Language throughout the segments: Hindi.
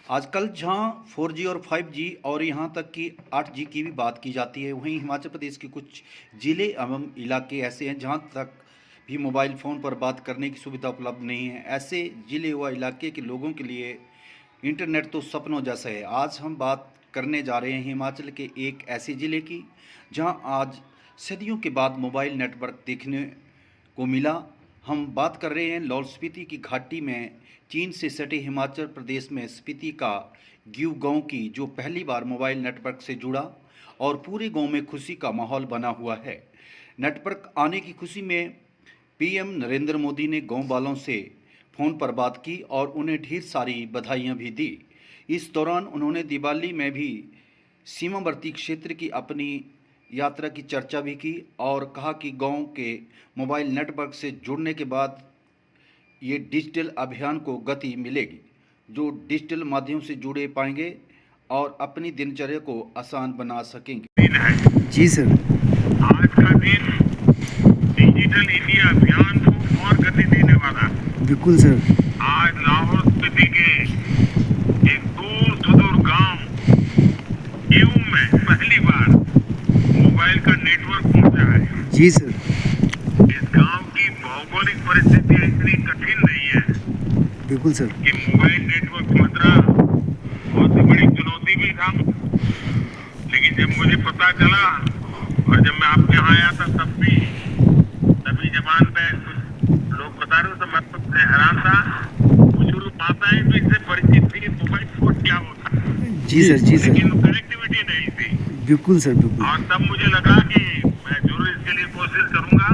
आजकल जहाँ 4G और 5G और यहाँ तक कि 8G की भी बात की जाती है, वहीं हिमाचल प्रदेश के कुछ ज़िले एवं इलाके ऐसे हैं जहाँ तक भी मोबाइल फ़ोन पर बात करने की सुविधा उपलब्ध नहीं है। ऐसे ज़िले व इलाके के लोगों के लिए इंटरनेट तो सपनों जैसा है। आज हम बात करने जा रहे हैं हिमाचल के एक ऐसे ज़िले की जहाँ आज सदियों के बाद मोबाइल नेटवर्क देखने को मिला। हम बात कर रहे हैं लाहौल स्पीति की घाटी में चीन से सटे हिमाचल प्रदेश में स्पीति का ग्यू गांव की, जो पहली बार मोबाइल नेटवर्क से जुड़ा और पूरे गांव में खुशी का माहौल बना हुआ है। नेटवर्क आने की खुशी में पीएम नरेंद्र मोदी ने गांव वालों से फ़ोन पर बात की और उन्हें ढेर सारी बधाइयां भी दी। इस दौरान उन्होंने दिवाली में भी सीमावर्ती क्षेत्र की अपनी यात्रा की चर्चा भी की और कहा कि गांव के मोबाइल नेटवर्क से जुड़ने के बाद ये डिजिटल अभियान को गति मिलेगी, जो डिजिटल माध्यम से जुड़े पाएंगे और अपनी दिनचर्या को आसान बना सकेंगे। जी सर, आज का दिन डिजिटल इंडिया अभियान को और गति देने वाला है। बिल्कुल सर। आज लाहौल स्पीति के एक दूर सुदूर गांव यूं में पहली बार मोबाइल का नेटवर्क पहुंचा है। जी सर। इस गांव की भौगोलिक परिस्थिति इतनी कठिन नहीं है बिल्कुल सर। कि मोबाइल नेटवर्क मिलना बहुत ही बड़ी चुनौती भी था, लेकिन जब मुझे पता चला और जब मैं आपके यहाँ आया था तभी जबान पे लोग बता रहे हो तो मैं तो हैरान था। शुरू माताएं भी इससे परिचित थी मोबाइल फोन क्या होता है। जी सर, जी सर। लेकिन कनेक्टिविटी नहीं थी। बिल्कुल सर, बिल्कुल। और तब मुझे लगा कि मैं जरूर इसके लिए कोशिश करूंगा।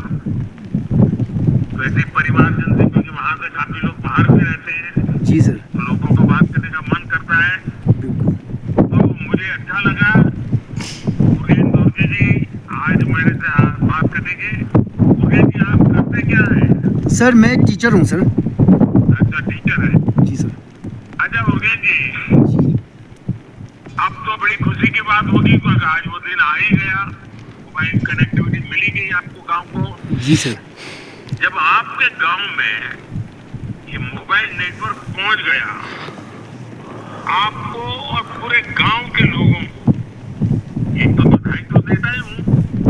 वैसे परिवार जन से, क्योंकि वहाँ से काफी लोग बाहर भी रहते हैं। जी सर। तो लोगों को बात करने का मन करता है। बिल्कुल। तो मुझे अच्छा लगा उगेन दुर्गे जी आज मेरे से बात करेंगे। उगेन जी, आप करते क्या है? सर मैं एक टीचर हूँ सर। अच्छा, टीचर है। जी सर। अच्छा उगेन जी, जी। अब तो बड़ी खुशी की बात होगी क्योंकि आज वो दिन आ ही गया, मोबाइल कनेक्टिविटी मिली गई आपको गांव को। जी सर। जब आपके गांव में ये मोबाइल नेटवर्क पहुंच गया, आपको और पूरे गांव के लोगों को एक तो बधाई तो देता ही हूँ,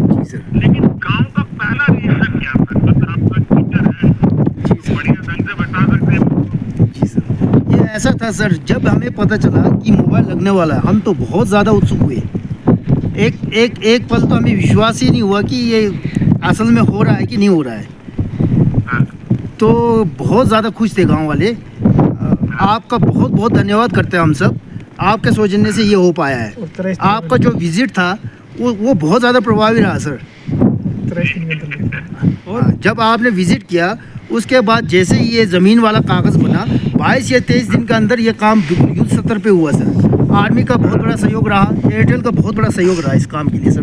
जी सर। लेकिन गांव का पहला रिएक्शन क्या था? मतलब आपका टीचर है तो बढ़िया ढंग से बता सकते हैं। जी सर, ये ऐसा था सर, जब हमें पता चला कि मोबाइल लगने वाला है हम तो बहुत ज़्यादा उत्सुक हुए। एक पल तो हमें विश्वास ही नहीं हुआ कि ये असल में हो रहा है कि नहीं हो रहा है। तो बहुत ज़्यादा खुश थे गांव वाले। आपका बहुत बहुत धन्यवाद करते हैं हम सब। आपके सौजन्य से ये हो पाया है। आपका जो विजिट था वो बहुत ज़्यादा प्रभावी रहा सर। और जब आपने विजिट किया उसके बाद जैसे ही ये ज़मीन वाला कागज़ बना 22 या 23 दिन के अंदर ये काम बिल्कुल युद्ध स्तर पे हुआ सर। आर्मी का बहुत बड़ा सहयोग रहा, एयरटेल का बहुत बड़ा सहयोग रहा इस काम के लिए सर।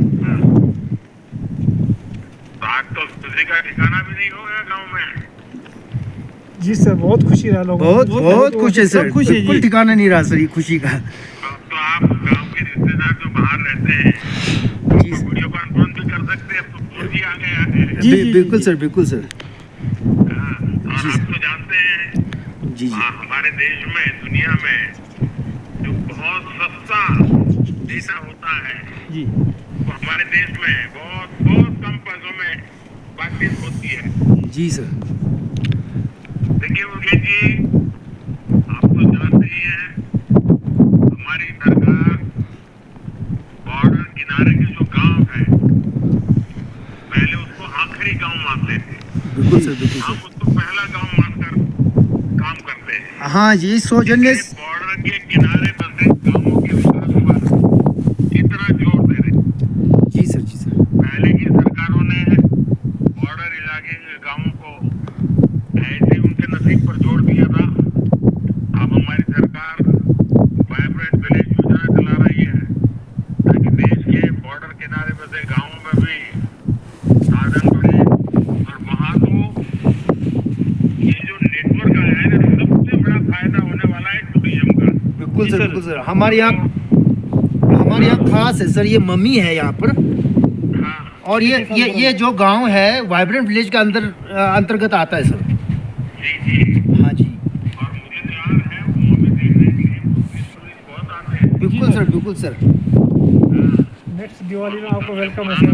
आज तो खुशी का ठिकाना भी नहीं होगा गांव में। जी सर, बहुत खुशी रहा लोगों को। बहुत खुश है सर, बिल्कुल ठिकाना नहीं रहा सर ये खुशी का। तो आप गांव के रिश्तेदार जो बाहर रहते हैं जी सर। वीडियो कॉन्फ्रेंस भी कर सकते हैं। अब तो 4G आ गया है। बिल्कुल सर, बिल्कुल सर। और आप तो जानते हैं जी जी। हमारे देश में, दुनिया में जो बहुत सस्ता डेटा होता है जी। वो हमारे देश में बहुत बहुत कम पैसों में बातचीत होती है। जी सर। देखिए मुकेश जी, आप तो जानते ही हैं हमारी सरकार बॉर्डर किनारे के जो गांव है पहले उसको आखिरी गांव मानते थे। बिल्कुल सर, बिल्कुल हम सर। उसको पहला गांव मानकर काम करते हैं। हाँ जी, सौजन्य। बॉर्डर के किनारे बसे गांवों के विकास पर इतना जोर दे रहे। जी सर, जी सर। पहले की सरकारों ने बॉर्डर इलाके के गांवों को ऐसे उनके नसीब पर जोड़ दिया था। अब हमारी सरकार वाइब्रेंट विलेज योजना चला रही है ताकि देश के बॉर्डर किनारे बसे गांवों में भी साधन बढ़े। और वहाँ तो ये जो नेटवर्क आया है ना, सबसे बड़ा फायदा होने वाला है टूरिज्म का। बिल्कुल सर, बिल्कुल सर। हमारे यहाँ खास है सर, ये मम्मी है यहाँ पर। हाँ, और ये जो गांव है वाइब्रेंट विलेज के अंतर्गत आता है सर। जी जी। हाँ जी। और मुझे तो याद है वो भी देखने के लिए बिल्कुल सर। नेक्स्ट दिवाली में आपको वेलकम है सर।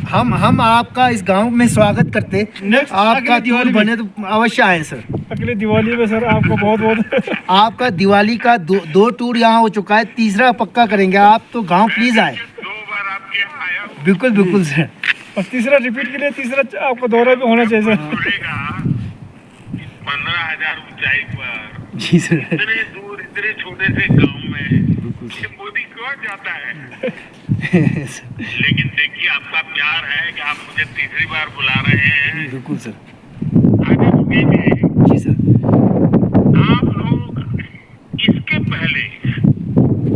हम आपका इस गांव में स्वागत करते। नेक्स्ट आपका दिवाली बने तो अवश्य आए सर। अगले दिवाली में सर आपको बहुत बहुत आपका दिवाली का दो टूर यहाँ हो चुका है, तीसरा पक्का करेंगे। आप तो गांव प्लीज आए। 2 बार आपके यहाँ आया हूँ। बिल्कुल बिल्कुल सर। और तीसरा रिपीट के लिए तीसरा आपको दौरा भी होना चाहिए सर। पड़ेगा 15,000 ऊंचाई पर जी सर। इतने दूर इतने छोटे से गांव में ये मोदी क्यों जाता है? लेकिन देखिए आपका प्यार है कि आप मुझे तीसरी बार बुला रहे हैं। बिल्कुल सर। आगे रुकेंगे। जी सर। आप लोग इसके पहले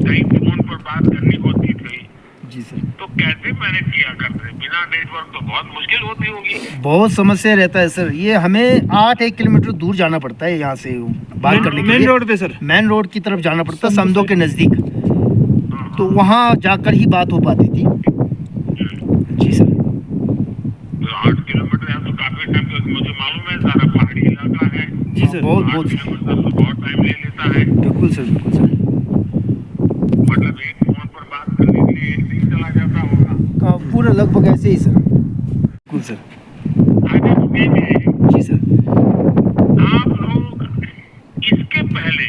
कहीं फोन पर बात करनी होती थी जी सर। तो कैसे मैनेज किया करते? बिना नेटवर्क तो बहुत मुश्किल होती होगी। बहुत समस्या रहता है सर। ये हमें 8 किलोमीटर दूर जाना पड़ता है यहाँ से बात करने के लिए। मेन रोड पे सर। मेन रोड की तरफ जाना पड़ता है, समदो के नज़दीक। तो वहाँ जाकर ही बात हो पाती थी। जी सर। तो 8 किलोमीटर है तो काफी टाइम, क्योंकि मुझे मालूम है सारा पहाड़ी इलाका है। जी सर। बहुत 8 बहुत किलोमीटर तो बहुत टाइम ले लेता है। बिल्कुल सर। बिल्कुल सर। मतलब एक फोन पर बात करने के लिए 1 दिन चला जाता होगा। पूरा लगभग ऐसे ही सर। बिल्कुल सर। आगे रुकेंगे। जी सर। आप लोग इसके पहले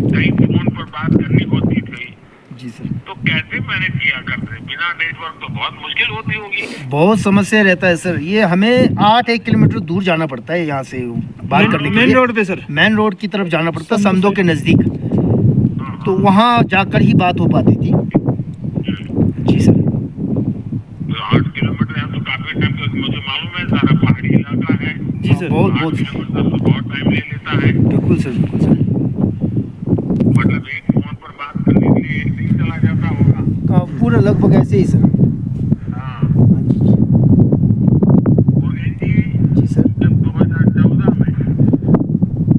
कहीं फोन पर बात करनी होती थी जी सर। तो कैसे मैनेज किया करते? बिना नेटवर्क तो बहुत मुश्किल होती होगी। बहुत समस्या रहता है सर। ये हमें 8 किलोमीटर दूर जाना पड़ता है यहाँ से बात करने के लिए। मेन रोड पे सर। मेन रोड की तरफ जाना पड़ता है, समदो के नज़दीक। तो वहाँ जाकर ही बात हो पाती थी। जी सर। तो 8 किलोमीटर है तो काफी टाइम, क्योंकि मुझे मालूम है सारा पहाड़ी इलाका है। जी सर। बहुत 8 बहुत किलोमीटर तो बहुत टाइम ले लेता है। बिल्कुल सर। बिल्कुल सर। मतलब एक फोन पर बात करने के लिए 1 दिन चला जाता होगा। पूरा लगभग ऐसे ही सर। हाँ। हाँ जी जी। मोदी जी, जी सर। जब 2014 में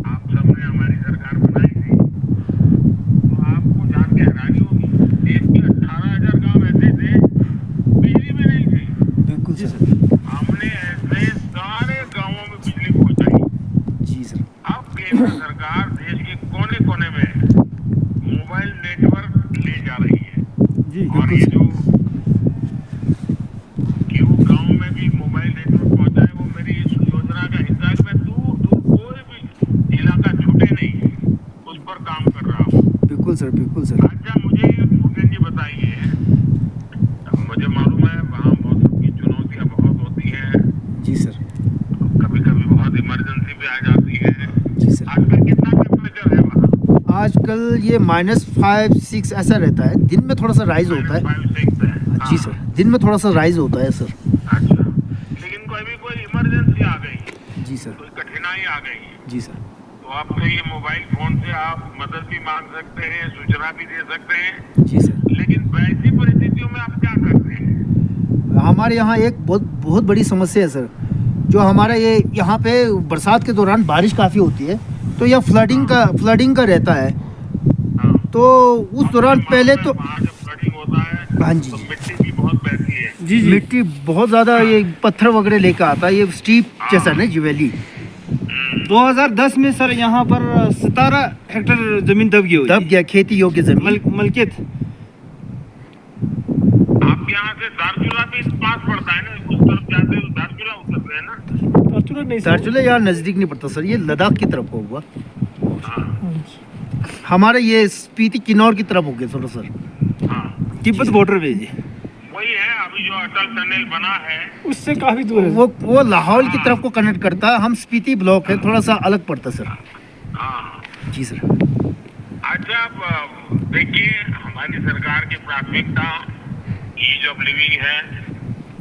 आप सबने हमारी सरकार बनाई थी तो आपको जान के हैरानी होगी, देश के 18,000 गांव ऐसे थे बिजली में नहीं थे। बिल्कुल सर। हमने ऐसे सारे गांवों में बिजली पहुंचाई। जी सर। अब केंद्र सरकार देश के कोने कोने में मोबाइल नेटवर्क ले जा रही है। जी और ये जो क्यों गांव में भी मोबाइल नेटवर्क पहुंचा है वो मेरी इस योजना का हिस्सा है। मैं दूर दूर कोई भी इलाका छूटे नहीं उस पर काम कर रहा हूँ। बिल्कुल सर। बिल्कुल सर। अच्छा मुझे मुकेश जी बताइए, मुझे मालूम है वहाँ मौसम की चुनौतियाँ बहुत होती हैं, जी सर। कभी कभी बहुत इमरजेंसी भी आ जाती है। जी सर। आजकल कितना टेम्परेचर है वहाँ? आजकल ये -5-6 ऐसा रहता है। दिन में थोड़ा सा राइज होता है। 5-6 है। जी सर। दिन में थोड़ा सा राइज होता है सर। अच्छा, लेकिन कोई इमरजेंसी आ गई, जी सर। कोई कठिनाई आ गई जी सर। तो आपके ये मोबाइल फोन से आप मदद भी मांग सकते हैं, सूचना भी दे सकते हैं। जी सर। लेकिन वैसी परिस्थितियों में आप क्या करते हैं? हमारे यहाँ एक बहुत बड़ी समस्या है सर। जो हमारा ये यहाँ पे बरसात के दौरान बारिश काफ़ी होती है, तो यह फ्लडिंग का रहता है। हाँ। तो उस दौरान पहले तो वहाँ जब फ्लडिंग होता है हाँ जी तो जी। मिट्टी भी बहुत बहती है। जी जी। मिट्टी बहुत ज़्यादा, ये पत्थर वगैरह लेकर आता है, ये स्टीप जैसा ना ज्वेली। 2010 में सर यहाँ पर 17 हेक्टेयर जमीन दब गई हुई दब गया खेती योग्य जमीन। मलकियत। आपके यहाँ से दारचूला भी पास पड़ता है ना, उस तरफ जाते हो दारचूला उतरते हैं ना? दारचूला नहीं सर। दार्चुला यहाँ नज़दीक नहीं पड़ता सर, ये लद्दाख की तरफ होगा। हाँ। हमारा ये स्पीति किन्नौर की तरफ हो गया थोड़ा सर। हाँ, तिब्बत बॉर्डर पे जी। वही है अभी जो अटल टनल बना है। उससे काफी दूर है। वो लाहौल की तरफ को कनेक्ट करता है। हम स्पीति ब्लॉक है, थोड़ा सा अलग पड़ता है सर। हाँ। जी सर। अच्छा, अब देखिए हमारी सरकार की प्राथमिकता ईज ऑफ लिविंग है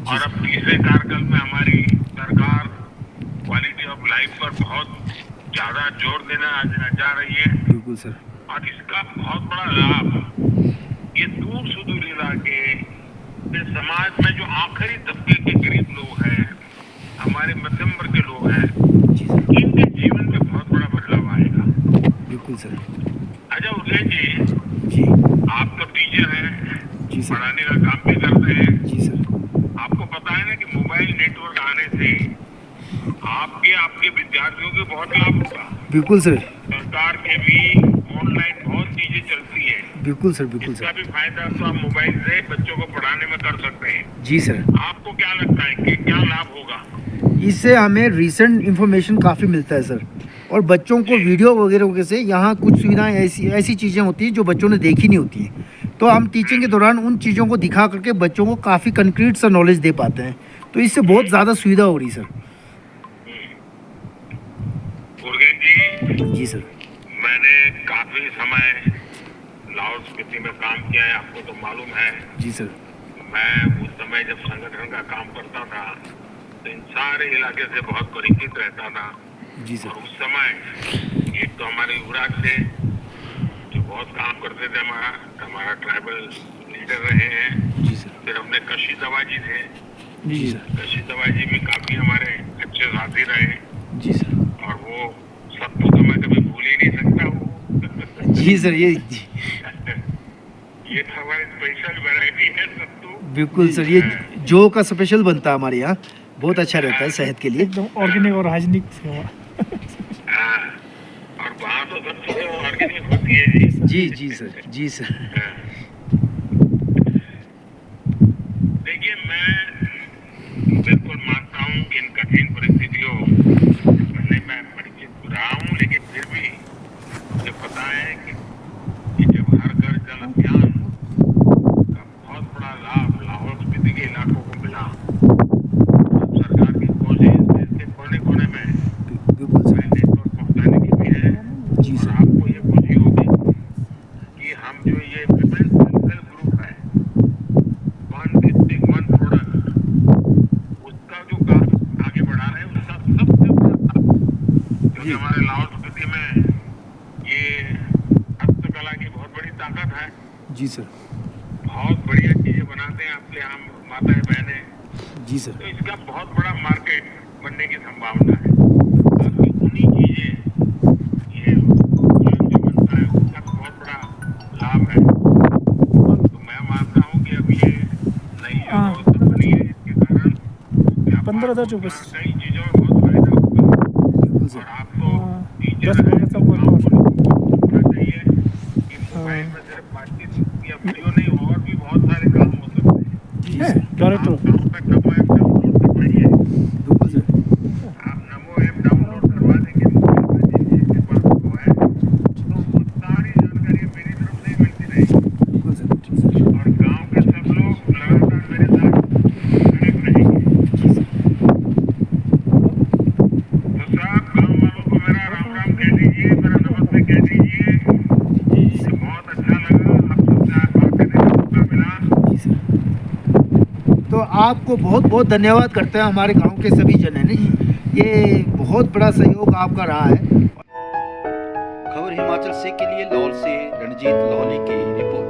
और अब तीसरे कार्यकाल में हमारी सरकार क्वालिटी ऑफ लाइफ पर बहुत ज्यादा जोर देना जा रही है। बिल्कुल सर। और इसका बहुत बड़ा लाभ ये दूर सुदूर इलाके इस समाज में जो आखिरी तबके के गरीब लोग हैं, हमारे मध्यम वर्ग के लोग हैं, जी सर। इनके जीवन में बहुत बड़ा बदलाव आएगा। बिल्कुल सर। अच्छा उदय जी, जी आप तो टीचर हैं, जी सर। पढ़ाने का काम भी करते हैं। जी सर। आपको पता है ना कि मोबाइल नेटवर्क आने से आपके विद्यार्थियों को बहुत लाभ होगा। बिल्कुल सर। सरकार के भी ऑनलाइन बहुत सी चीजें चलती हैं, बिल्कुल सर, बिल्कुल इसका सर। भी फायदा तो आप मोबाइल से बच्चों को पढ़ाने में कर सकते हैं। जी सर। आपको क्या लगता है कि क्या लाभ होगा? इससे हमें रिसेंट इन्फॉर्मेशन काफ़ी मिलता है सर, और बच्चों को वीडियो वगैरह से यहाँ कुछ सुविधाएं ऐसी ऐसी चीज़ें होती हैं जो बच्चों ने देखी नहीं होती हैं, तो हम टीचिंग के दौरान उन चीज़ों को दिखा करके बच्चों को काफ़ी कंक्रीट सा नॉलेज दे पाते हैं, तो इससे बहुत ज़्यादा सुविधा हो रही सर। उर्गेन जी, जी सर। मैंने काफी समय लाहौल स्पीति में काम किया है, आपको तो मालूम है। जी सर। मैं उस समय जब संगठन का काम करता था तो इन सारे इलाके से बहुत परिचित रहता था। जी सर। और उस समय एक तो हमारे युवराज थे जो बहुत काम करते थे, हमारा ट्राइबल लीडर रहे हैं। जी सर। फिर अपने कशी दवाजी थे। जी सर। कशी दवाजी भी काफी हमारे अच्छे साथी रहे। जी सर। और वो सत्तू तो मैं कभी भूल ही नहीं सकता वो। जी सर, ये ये तो हमारी स्पेशल वैरायटी है सत्तू। बिल्कुल सर, ये जो का स्पेशल बनता है हमारे यहाँ, बहुत अच्छा रहता है सेहत के लिए। एकदम ऑर्गेनिक और हाइजीनिक सेवा। हाँ, और वहाँ तो सब चीजें ऑर्गेनिक होती है जी। जी जी सर। जी सर। हाँ। देखिए, मैं बिल्कुल मानता हूँ कि इन कठिन परिस्थितियों से मैं परिचित रहा हूँ, लेकिन फिर भी मुझे पता है कि जब हर घर जल अभियान का बहुत बड़ा लाभ लाहौल स्पीति के इलाकों को मिला, तो सरकार की कोशिश देश के कोने कोने में बिल्कुल सर। नेटवर्क पहुंचाने की भी है। जी और सर। आपको ये खुशी होगी कि हम जो ये विमेन सेल्फ हेल्प ग्रुप है, वन डिस्ट्रिक्ट वन प्रोडक्ट, उसका जो काम आगे बढ़ा रहे हैं, उसका सबसे बड़ा लाभ, क्योंकि हमारे लाहौल स्पीति में ये हस्तकला की बहुत बड़ी ताकत है। जी सर। बहुत बढ़िया चीजें बनाते हैं आपके यहाँ माताएं बहनें। जी सर। तो इसका बहुत बड़ा मार्केट बनने की संभावना है। बाकी उन्हीं चीजें ये जो बनता है उसका बहुत बड़ा लाभ है। तो मैं मानता हूँ कि अब ये नई जो व्यवस्था बनी है, इसके कारण 15,000 जो बस कई चीजों में बहुत फायदा होगा। बिल्कुल और सर। आप तो 10 टीचर हैं, मिनट तो तक गाँव को होना चाहिए कि मोबाइल में सिर्फ बातचीत या वीडियो नहीं, और भी बहुत सारे काम हो सकते हैं। जी सर। डायरेक्ट आप गाँव तक नमो ऐप डाउनलोड करवाइए। बिल्कुल सर। आप नमो ऐप डाउनलोड करवा देंगे, मोबाइल में जिसके पास वो है, तो उसको सारी जानकारी मेरी तरफ से ही मिलती रहेगी। बिल्कुल सर। ठीक सर। और गांव के सब लोग लगातार मेरे साथ कनेक्ट रहेंगे। तो साहब, गांव वालों को मेरा राम राम कह दीजिए, मेरा नमस्ते कह दीजिए। बहुत अच्छा लगा, आप सबसे आज बात करने का मौका मिला। जी सर। तो आपको बहुत बहुत धन्यवाद करते हैं हमारे गांव के सभी जन हैं, ये बहुत बड़ा सहयोग आपका रहा है। खबर हिमाचल से के लिए लाहौल से रणजीत लाहौली की रिपोर्ट।